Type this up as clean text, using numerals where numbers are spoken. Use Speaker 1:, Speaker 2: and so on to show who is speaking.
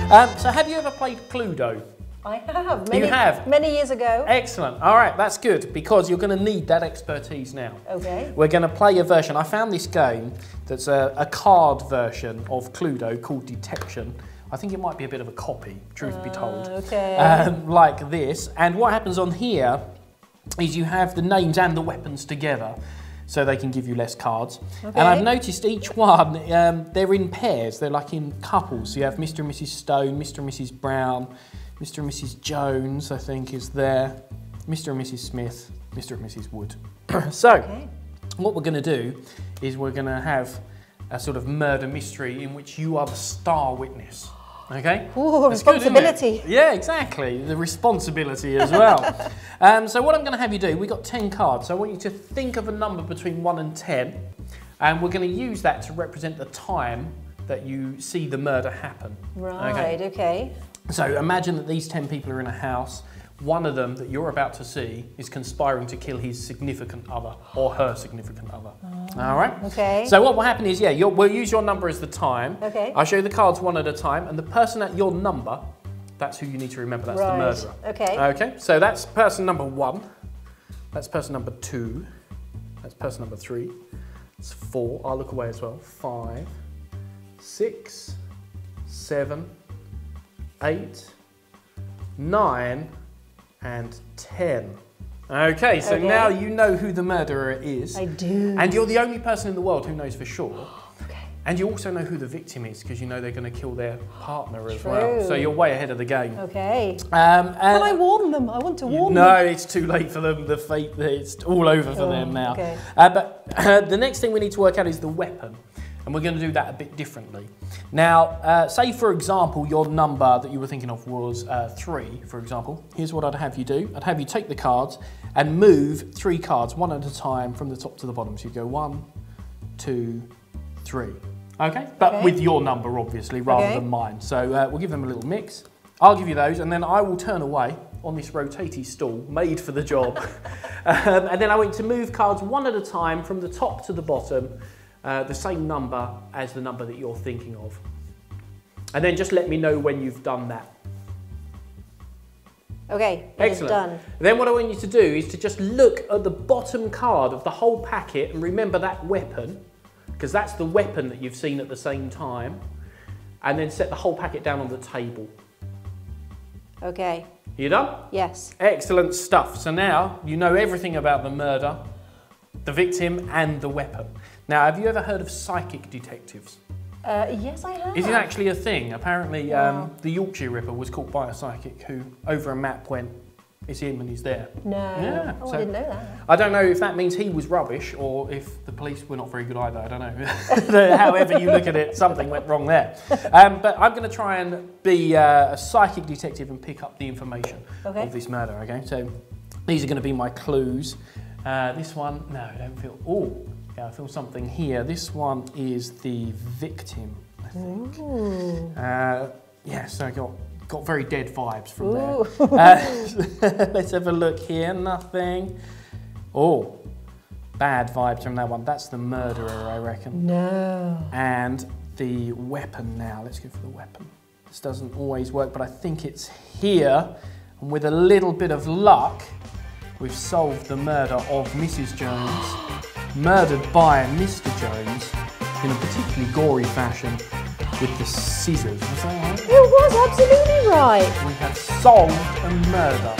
Speaker 1: So have you ever played Cluedo?
Speaker 2: I have.
Speaker 1: You have?
Speaker 2: Many years ago.
Speaker 1: Excellent. All right, that's good, because you're going to need that expertise now.
Speaker 2: Okay.
Speaker 1: We're going to play a version. I found this game that's a card version of Cluedo called Detection. I think it might be a bit of a copy, truth be told.
Speaker 2: Okay.
Speaker 1: Like this. And what happens on here is you have the names and the weapons together, so they can give you less cards.
Speaker 2: Okay.
Speaker 1: And I've noticed each one, they're in pairs. They're like in couples. So you have Mr. and Mrs. Stone, Mr. and Mrs. Brown, Mr. and Mrs. Jones, I think, is there. Mr. and Mrs. Smith, Mr. and Mrs. Wood. So, what we're going to do is we're going to have a sort of murder mystery in which you are the star witness. Okay?
Speaker 2: Ooh, responsibility.
Speaker 1: Good, yeah, exactly. The responsibility as well. So what I'm going to have you do, we've got 10 cards. So I want you to think of a number between 1 and 10. And we're going to use that to represent the time that you see the murder happen.
Speaker 2: Right, okay.
Speaker 1: So imagine that these 10 people are in a house. One of them that you're about to see is conspiring to kill his significant other or her significant other. All right? Okay. So what will happen is, we'll use your number as the time. Okay. I'll show you the cards one at a time, and the person at your number, that's who you need to remember. That's the murderer. Okay. Okay. So that's person number 1. That's person number 2. That's person number 3. That's 4. I'll look away as well. 5, 6, 7, 8, 9, and 10. Okay, so now you know who the murderer is. I do. And you're the only person in the world who knows for sure. Okay. And you also know who the victim is, because you know they're going to kill their partner as well. So you're way ahead of the game. Okay. Can
Speaker 2: I warn them? I want to warn them.
Speaker 1: No, it's too late for them. The fate, it's all over for them now. Okay. But the next thing we need to work out is the weapon. And we're going to do that a bit differently. Now, say for example, your number that you were thinking of was 3, for example. Here's what I'd have you do. I'd have you take the cards and move 3 cards, one at a time, from the top to the bottom. So you go 1, 2, 3. Okay? But with your number, obviously, rather than mine. So we'll give them a little mix. I'll give you those, and then I will turn away on this rotatey stool, made for the job. And then I want you to move cards one at a time from the top to the bottom, the same number as the number that you're thinking of. And then just let me know when you've done that.
Speaker 2: Okay,
Speaker 1: excellent. Done. Then what I want you to do is to just look at the bottom card of the whole packet and remember that weapon, because that's the weapon that you've seen at the same time, and then set the whole packet down on the table.
Speaker 2: Okay.
Speaker 1: You done?
Speaker 2: Yes.
Speaker 1: Excellent stuff. So now you know everything about the murder, the victim, and the weapon. Now, have you ever heard of psychic detectives?
Speaker 2: Yes, I have.
Speaker 1: Is it actually a thing? Apparently, the Yorkshire Ripper was caught by a psychic who, over a map, went, it's him and he's there.
Speaker 2: No. Yeah. Oh, I didn't know that.
Speaker 1: I don't know if that means he was rubbish or if the police were not very good either. I don't know. However you look at it, something went wrong there. But I'm going to try and be a psychic detective and pick up the information of this murder, okay? So these are going to be my clues. This one, no, I don't feel... Oh. Yeah, I feel something here. This one is the victim, I think. So I got very dead vibes from there. Let's have a look here. Nothing. Oh, bad vibes from that one. That's the murderer, I reckon. No. And the weapon now. Let's go for the weapon. This doesn't always work, but I think it's here. And with a little bit of luck, we've solved the murder of Mrs. Jones. Murdered by Mr. Jones in a particularly gory fashion with the scissors. Was that right?
Speaker 2: It was absolutely right.
Speaker 1: We have solved a murder.